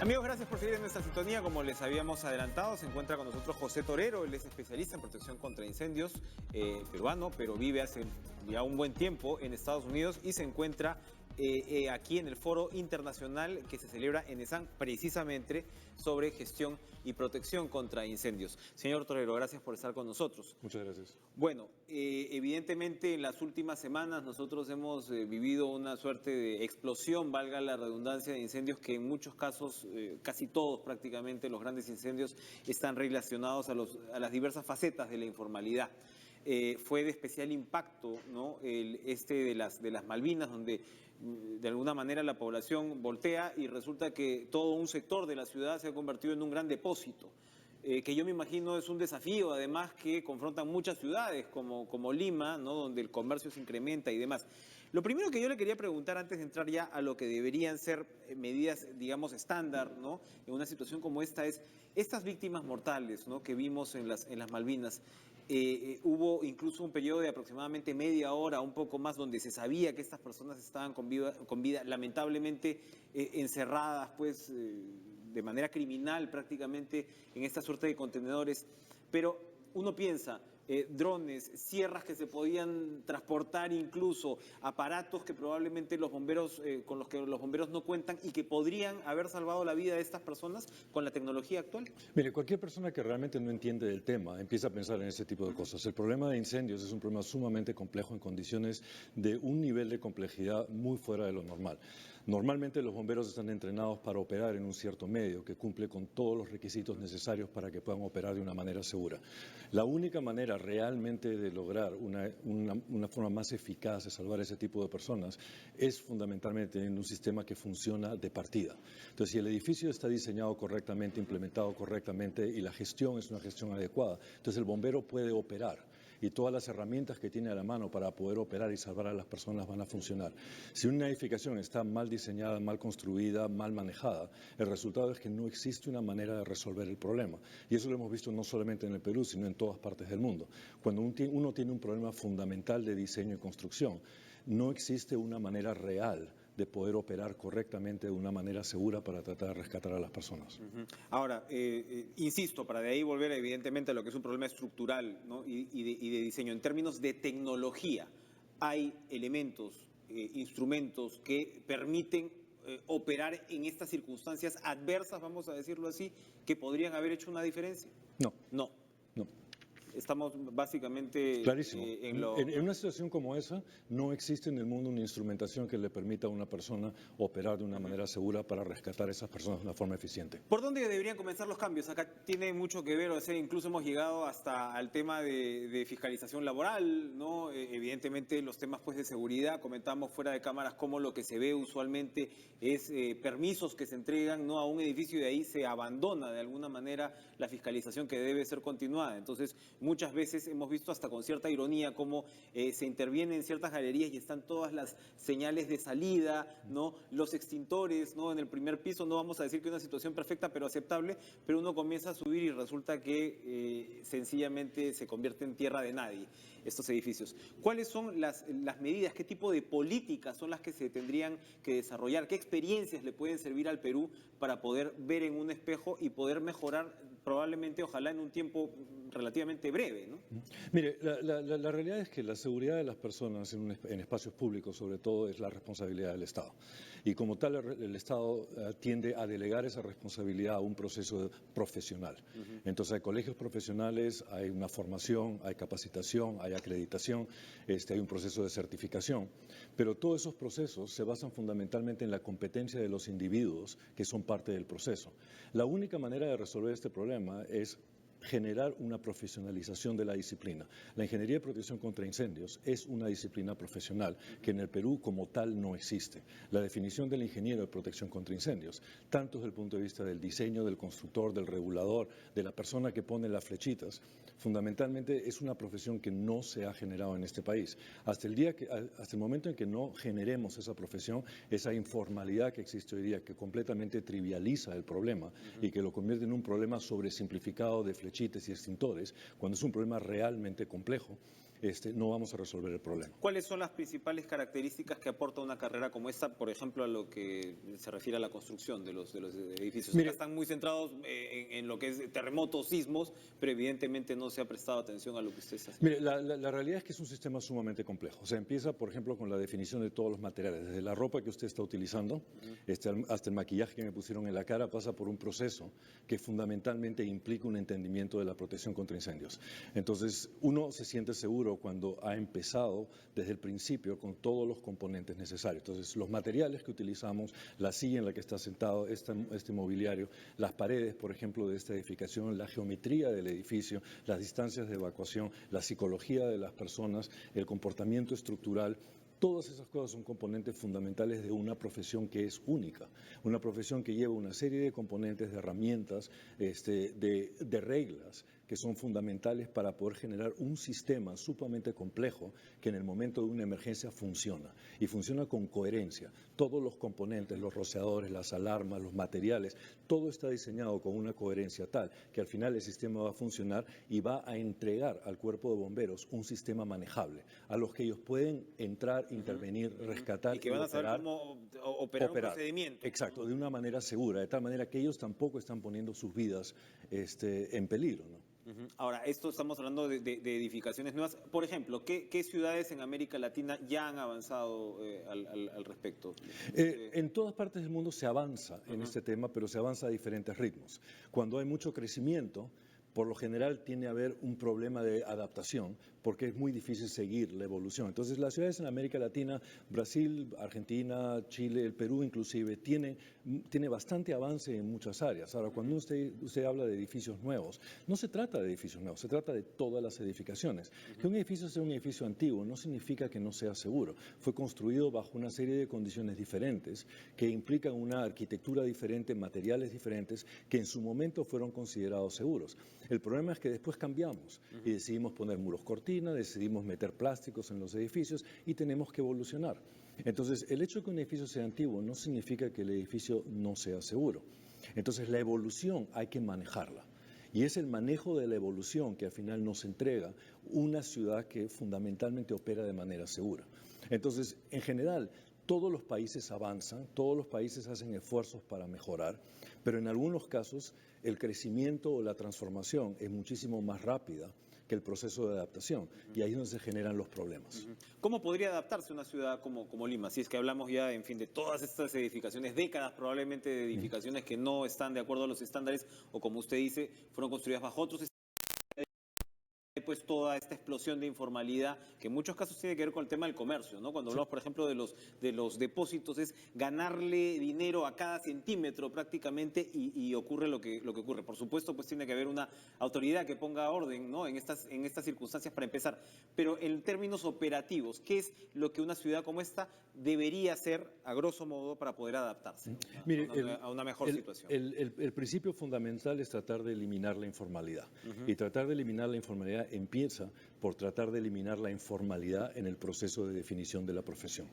Amigos, gracias por seguir en nuestra sintonía. Como les habíamos adelantado, se encuentra con nosotros José Torero. Él es especialista en protección contra incendios, peruano, pero vive hace ya un buen tiempo en Estados Unidos y se encuentra aquí en el Foro Internacional que se celebra en ESAN, precisamente sobre gestión y protección contra incendios. Señor Torero, gracias por estar con nosotros. Muchas gracias. Bueno, evidentemente en las últimas semanas nosotros hemos vivido una suerte de explosión, valga la redundancia, de incendios que en muchos casos, casi todos prácticamente, los grandes incendios están relacionados a las diversas facetas de la informalidad. Fue de especial impacto, ¿no?, de las Malvinas, donde de alguna manera la población voltea y resulta que todo un sector de la ciudad se ha convertido en un gran depósito. Que yo me imagino es un desafío, además, que confrontan muchas ciudades como Lima, ¿no?, donde el comercio se incrementa y demás. Lo primero que yo le quería preguntar antes de entrar ya a lo que deberían ser medidas, digamos, estándar, ¿no?, en una situación como esta es, estas víctimas mortales, ¿no?, que vimos en las Malvinas. Hubo incluso un periodo de aproximadamente media hora, un poco más, donde se sabía que estas personas estaban con vida lamentablemente encerradas, pues, de manera criminal prácticamente en esta suerte de contenedores. Pero uno piensa, drones, sierras que se podían transportar, incluso aparatos que probablemente los bomberos, con los que los bomberos no cuentan y que podrían haber salvado la vida de estas personas con la tecnología actual. Mire, cualquier persona que realmente no entiende del tema empieza a pensar en ese tipo de cosas. El problema de incendios es un problema sumamente complejo en condiciones de un nivel de complejidad muy fuera de lo normal. Normalmente los bomberos están entrenados para operar en un cierto medio que cumple con todos los requisitos necesarios para que puedan operar de una manera segura. La única manera realmente de lograr una forma más eficaz de salvar ese tipo de personas es fundamentalmente teniendo un sistema que funciona de partida. Entonces, si el edificio está diseñado correctamente, implementado correctamente y la gestión es una gestión adecuada, entonces el bombero puede operar y todas las herramientas que tiene a la mano para poder operar y salvar a las personas van a funcionar. Si una edificación está mal diseñada, mal construida, mal manejada, el resultado es que no existe una manera de resolver el problema. Y eso lo hemos visto no solamente en el Perú, sino en todas partes del mundo. Cuando uno tiene un problema fundamental de diseño y construcción, no existe una manera real de poder operar correctamente de una manera segura para tratar de rescatar a las personas. Ahora, insisto, para de ahí volver evidentemente a lo que es un problema estructural, ¿no?, y de diseño. En términos de tecnología, hay elementos, instrumentos que permiten operar en estas circunstancias adversas, vamos a decirlo así, que podrían haber hecho una diferencia. No. No. No. Estamos básicamente Clarísimo. en lo... En una situación como esa, no existe en el mundo una instrumentación que le permita a una persona operar de una manera segura para rescatar a esas personas de una forma eficiente. ¿Por dónde deberían comenzar los cambios? Acá tiene mucho que ver, o sea, incluso hemos llegado hasta el tema de fiscalización laboral, ¿no? Evidentemente los temas, pues, de seguridad. Comentamos fuera de cámaras cómo lo que se ve usualmente es permisos que se entregan, ¿no?, a un edificio y de ahí se abandona de alguna manera la fiscalización que debe ser continuada. Entonces, muchas veces hemos visto hasta con cierta ironía cómo se interviene en ciertas galerías y están todas las señales de salida, ¿no?, los extintores, ¿no?, en el primer piso. No vamos a decir que es una situación perfecta, pero aceptable, pero uno comienza a subir y resulta que sencillamente se convierte en tierra de nadie estos edificios. ¿Cuáles son las medidas, qué tipo de políticas son las que se tendrían que desarrollar? ¿Qué experiencias le pueden servir al Perú para poder ver en un espejo y poder mejorar probablemente, ojalá en un tiempo relativamente breve, ¿no? Mire, la realidad es que la seguridad de las personas en espacios públicos, sobre todo, es la responsabilidad del Estado. Y como tal, el Estado tiende a delegar esa responsabilidad a un proceso profesional. Entonces, hay colegios profesionales, hay una formación, hay capacitación, hay acreditación, hay un proceso de certificación. Pero todos esos procesos se basan fundamentalmente en la competencia de los individuos que son parte del proceso. La única manera de resolver este problema es generar una profesionalización de la disciplina. La ingeniería de protección contra incendios es una disciplina profesional que en el Perú como tal no existe. La definición del ingeniero de protección contra incendios, tanto desde el punto de vista del diseño, del constructor, del regulador, de la persona que pone las flechitas, fundamentalmente es una profesión que no se ha generado en este país. Hasta el momento en que no generemos esa profesión, esa informalidad que existe hoy día, que completamente trivializa el problema y que lo convierte en un problema sobresimplificado de flechitas y extintores, cuando es un problema realmente complejo, no vamos a resolver el problema. ¿Cuáles son las principales características que aporta una carrera como esta, por ejemplo, a lo que se refiere a la construcción de los edificios? Mire, están muy centrados en lo que es terremotos, sismos, pero evidentemente no se ha prestado atención a lo que usted está haciendo. Mire, la realidad es que es un sistema sumamente complejo. O sea, empieza, por ejemplo, con la definición de todos los materiales. Desde la ropa que usted está utilizando hasta el maquillaje que me pusieron en la cara, pasa por un proceso que fundamentalmente implica un entendimiento de la protección contra incendios. Entonces, uno se siente seguro cuando ha empezado desde el principio con todos los componentes necesarios. Entonces, los materiales que utilizamos, la silla en la que está sentado, este mobiliario, las paredes, por ejemplo, de esta edificación, la geometría del edificio, las distancias de evacuación, la psicología de las personas, el comportamiento estructural. Todas esas cosas son componentes fundamentales de una profesión que es única, una profesión que lleva una serie de componentes, de herramientas, de reglas que son fundamentales para poder generar un sistema sumamente complejo que en el momento de una emergencia funciona y funciona con coherencia. Todos los componentes, los rociadores, las alarmas, los materiales, todo está diseñado con una coherencia tal que al final el sistema va a funcionar y va a entregar al cuerpo de bomberos un sistema manejable a los que ellos pueden entrar, intervenir, rescatar y que van a saber cómo operar un procedimiento. Exacto, de una manera segura, de tal manera que ellos tampoco están poniendo sus vidas en peligro, ¿no? Ahora, esto estamos hablando de edificaciones nuevas. Por ejemplo, ¿qué ciudades en América Latina ya han avanzado al respecto? En todas partes del mundo se avanza en este tema, pero se avanza a diferentes ritmos. Cuando hay mucho crecimiento, por lo general tiene a haber un problema de adaptación, porque es muy difícil seguir la evolución. Entonces, las ciudades en América Latina, Brasil, Argentina, Chile, el Perú inclusive, tiene bastante avance en muchas áreas. Ahora, cuando usted habla de edificios nuevos, no se trata de edificios nuevos, se trata de todas las edificaciones. Que un edificio sea un edificio antiguo no significa que no sea seguro. Fue construido bajo una serie de condiciones diferentes que implican una arquitectura diferente, materiales diferentes, que en su momento fueron considerados seguros. El problema es que después cambiamos y decidimos poner muros cortina, decidimos meter plásticos en los edificios y tenemos que evolucionar. Entonces, el hecho de que un edificio sea antiguo no significa que el edificio no sea seguro. Entonces, la evolución hay que manejarla. Y es el manejo de la evolución que al final nos entrega una ciudad que fundamentalmente opera de manera segura. Entonces, en general, todos los países avanzan, todos los países hacen esfuerzos para mejorar, pero en algunos casos el crecimiento o la transformación es muchísimo más rápida que el proceso de adaptación, y ahí es donde se generan los problemas. ¿Cómo podría adaptarse una ciudad como Lima? Si es que hablamos ya, en fin, de todas estas edificaciones, décadas probablemente de edificaciones que no están de acuerdo a los estándares, o como usted dice, fueron construidas bajo otros estándares. Pues toda esta explosión de informalidad, que en muchos casos tiene que ver con el tema del comercio, ¿no? Cuando hablamos, por ejemplo, de los depósitos, es ganarle dinero a cada centímetro prácticamente y ocurre lo que ocurre. Por supuesto, pues tiene que haber una autoridad que ponga orden, ¿no? en estas circunstancias para empezar. Pero en términos operativos, ¿qué es lo que una ciudad como esta debería hacer, a grosso modo, para poder adaptarse a una mejor situación? El principio fundamental es tratar de eliminar la informalidad. Y tratar de eliminar la informalidad empieza por tratar de eliminar la informalidad en el proceso de definición de la profesión.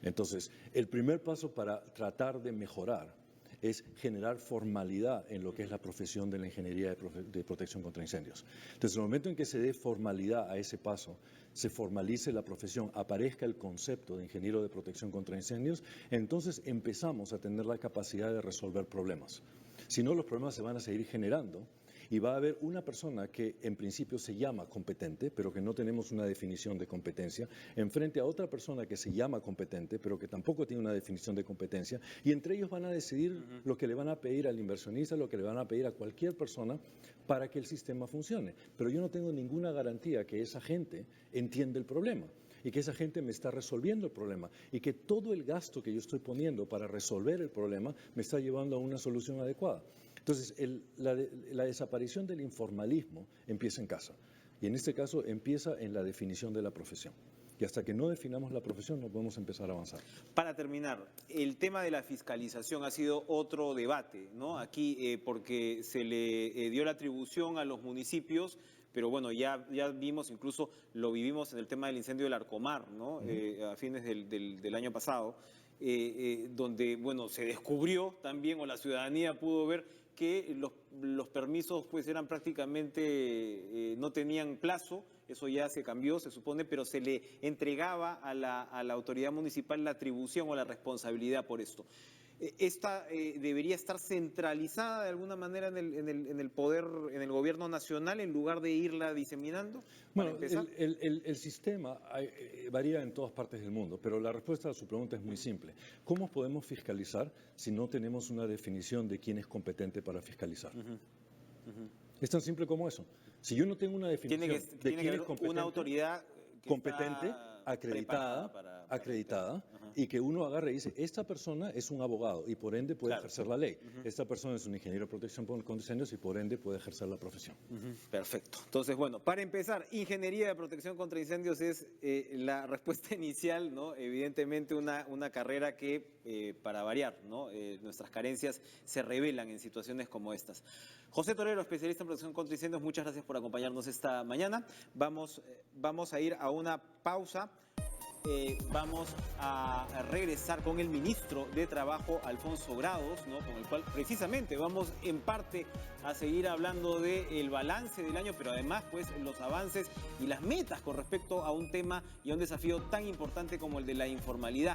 Entonces, el primer paso para tratar de mejorar es generar formalidad en lo que es la profesión de la ingeniería de protección contra incendios. Entonces, en el momento en que se dé formalidad a ese paso, se formalice la profesión, aparezca el concepto de ingeniero de protección contra incendios, entonces empezamos a tener la capacidad de resolver problemas. Si no, los problemas se van a seguir generando y va a haber una persona que en principio se llama competente, pero que no tenemos una definición de competencia, enfrente a otra persona que se llama competente, pero que tampoco tiene una definición de competencia, y entre ellos van a decidir lo que le van a pedir al inversionista, lo que le van a pedir a cualquier persona para que el sistema funcione. Pero yo no tengo ninguna garantía que esa gente entienda el problema y que esa gente me está resolviendo el problema y que todo el gasto que yo estoy poniendo para resolver el problema me está llevando a una solución adecuada. Entonces, la desaparición del informalismo empieza en casa, y en este caso empieza en la definición de la profesión. Y hasta que no definamos la profesión no podemos empezar a avanzar. Para terminar, el tema de la fiscalización ha sido otro debate, ¿no? Aquí, porque se le dio la atribución a los municipios, pero bueno, ya vimos, incluso lo vivimos en el tema del incendio del Arcomar, ¿no? A fines del año pasado, donde, bueno, se descubrió también, o la ciudadanía pudo ver, que los permisos pues eran prácticamente, no tenían plazo, eso ya se cambió, se supone, pero se le entregaba a la autoridad municipal la atribución o la responsabilidad por esto. ¿Esta debería estar centralizada de alguna manera en el poder, en el gobierno nacional, en lugar de irla diseminando? Bueno, el sistema varía en todas partes del mundo, pero la respuesta a su pregunta es muy simple. ¿Cómo podemos fiscalizar si no tenemos una definición de quién es competente para fiscalizar? Es tan simple como eso. Si yo no tengo una definición de quién es competente, una autoridad competente, acreditada, y que uno agarre y dice, esta persona es un abogado y por ende puede ejercer la ley. Esta persona es un ingeniero de protección contra incendios y por ende puede ejercer la profesión. Perfecto. Entonces, bueno, para empezar, ingeniería de protección contra incendios es la respuesta inicial, ¿no? Evidentemente una carrera que, para variar, ¿no? Nuestras carencias se revelan en situaciones como estas. José Torero, especialista en protección contra incendios, muchas gracias por acompañarnos esta mañana. Vamos a ir a una pausa. Vamos a regresar con el ministro de Trabajo, Alfonso Grados, ¿no? Con el cual precisamente vamos en parte a seguir hablando del balance del año, pero además pues los avances y las metas con respecto a un tema y a un desafío tan importante como el de la informalidad.